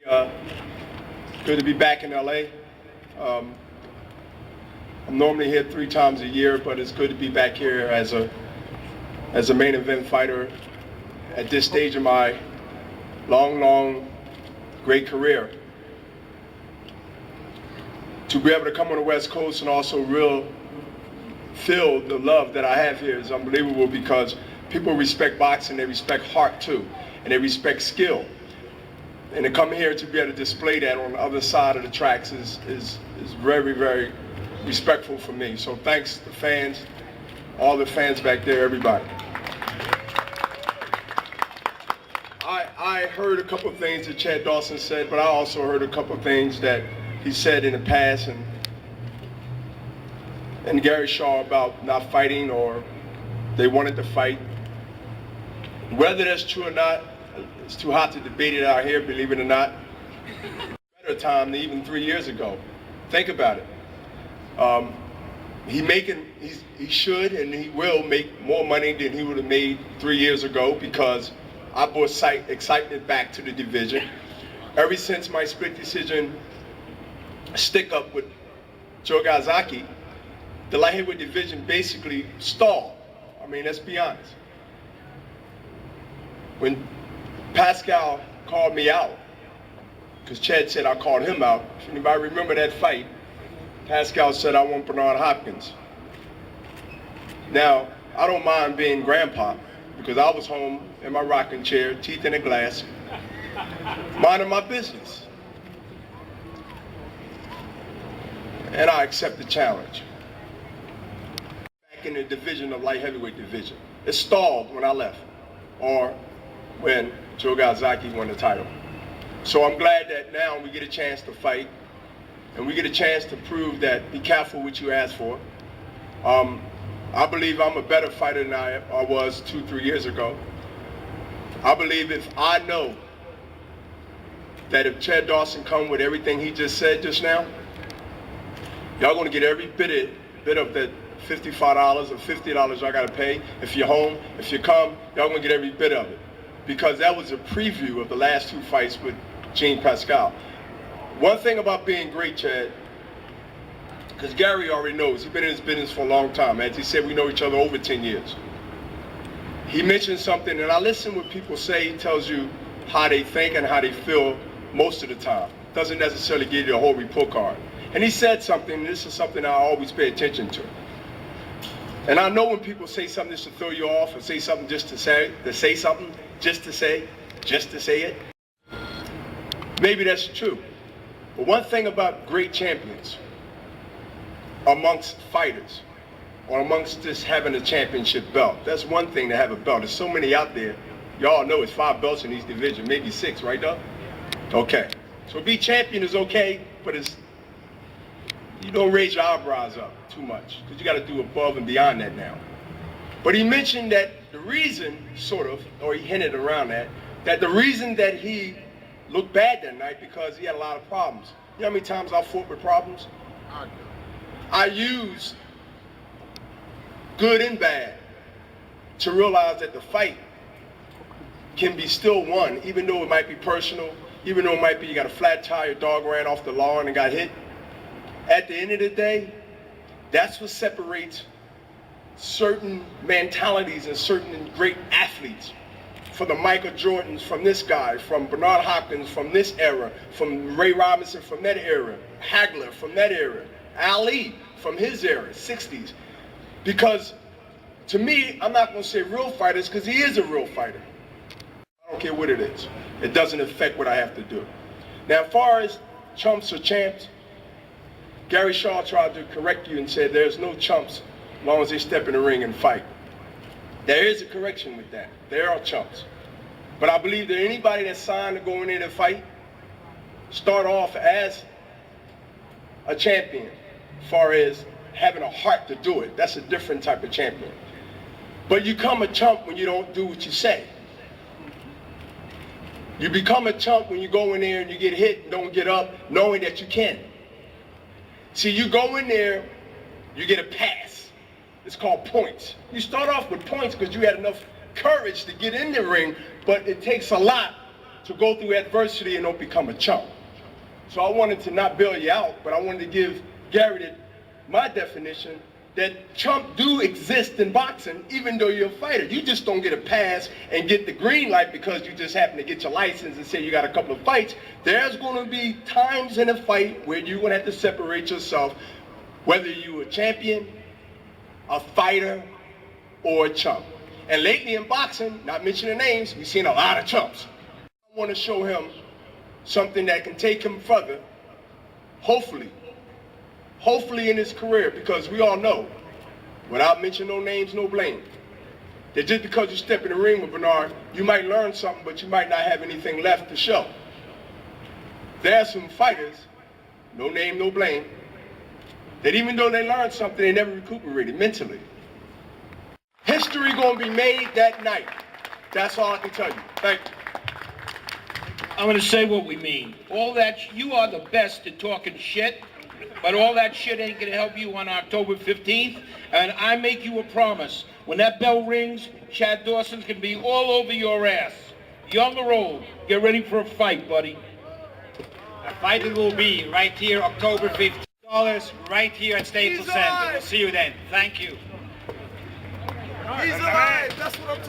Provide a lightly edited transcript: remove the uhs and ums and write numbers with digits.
Uh, Good to be back in LA. I'm normally here 3 times a year, but it's good to be back here as a main event fighter at this stage of my long, great career. To be able to come on the West Coast and also feel the love that I have here is unbelievable, because people respect boxing, they respect heart too, and they respect skill. And to come here to be able to display that on the other side of the tracks is very respectful for me. So thanks to fans, all the fans back there, everybody. I heard a couple of things that Chad Dawson said, but I also heard a couple of things that he said in the past, and Gary Shaw about not fighting, or they wanted to fight. Whether that's true or not, it's too hot to debate it out here, believe it or not. Better time than even 3 years ago. Think about it. He should and he will make more money than he would have made 3 years ago, because I brought excitement back to the division. Ever since my split decision stick up with Joe Gazaki, the light heavyweight division basically stalled. I mean, let's be honest. When Pascal called me out, because Chad said I called him out. If anybody remember that fight, Pascal said I want Bernard Hopkins. Now, I don't mind being grandpa, because I was home in my rocking chair, teeth in a glass, minding my business. And I accept the challenge. Back in the division of light heavyweight division. It stalled when I left, or when Joe Gazaki won the title. So I'm glad that now we get a chance to fight, and we get a chance to prove that be careful what you ask for. I believe I'm a better fighter than I was 2-3 years ago. I believe if I know that if Chad Dawson come with everything he just said just now, y'all gonna get every bit of that $55 or $50 y'all gotta pay. If you're home, if you come, y'all gonna get every bit of it. Because that was a preview of the last 2 fights with Jean Pascal. One thing about being great, Chad, because Gary already knows, he's been in his business for a long time. As he said, we know each other over 10 years. He mentioned something, and I listen what people say. He tells you how they think and how they feel most of the time. Doesn't necessarily give you a whole report card. And he said something, and this is something I always pay attention to. And I know when people say something just to throw you off, or say something just to say something, just to say it. Maybe that's true. But one thing about great champions, amongst fighters, or amongst just having a championship belt, that's one thing to have a belt. There's so many out there. Y'all know it's 5 belts in each division, maybe 6, right, Doug? Okay. So be champion is okay, but you don't raise your eyebrows up too much, because you got to do above and beyond that now. But he mentioned that the reason, sort of, or he hinted around that the reason that he looked bad that night, because he had a lot of problems. You know how many times I fought with problems? I used good and bad to realize that the fight can be still won, even though it might be personal, even though it might be you got a flat tire, dog ran off the lawn and got hit. At the end of the day, that's what separates certain mentalities and certain great athletes. For the Michael Jordans from this guy, from Bernard Hopkins from this era, from Ray Robinson from that era, Hagler from that era, Ali from his era, 60s. Because to me, I'm not going to say real fighters, because he is a real fighter. I don't care what it is. It doesn't affect what I have to do. Now, as far as chumps or champs, Gary Shaw tried to correct you and said there's no chumps as long as they step in the ring and fight. There is a correction with that. There are chumps. But I believe that anybody that's signed to go in there to fight, start off as a champion, as far as having a heart to do it. That's a different type of champion. But you become a chump when you don't do what you say. You become a chump when you go in there and you get hit and don't get up, knowing that you can. See, you go in there, you get a pass. It's called points. You start off with points because you had enough courage to get in the ring, but it takes a lot to go through adversity and don't become a chump. So I wanted to not bail you out, but I wanted to give Gary my definition that chump do exist in boxing, even though you're a fighter. You just don't get a pass and get the green light because you just happen to get your license and say you got a couple of fights. There's going to be times in a fight where you're going to have to separate yourself, whether you're a champion, a fighter, or a chump. And lately in boxing, not mentioning names, we've seen a lot of chumps. I want to show him something that can take him further, hopefully in his career, because we all know, without mentioning no names, no blame, that just because you step in the ring with Bernard, you might learn something, but you might not have anything left to show. There are some fighters, no name, no blame, that even though they learned something, they never recuperated mentally. History gonna be made that night. That's all I can tell you. Thank you. I'm going to say what we mean. All that, you are the best at talking shit, but all that shit ain't going to help you on October 15th, and I make you a promise. When that bell rings, Chad Dawson's going to be all over your ass. Young or old, get ready for a fight, buddy. A fight it will be right here, October 15th. $50 right here at Staples Center. We'll see you then. Thank you. He's alive. That's what I'm talking about.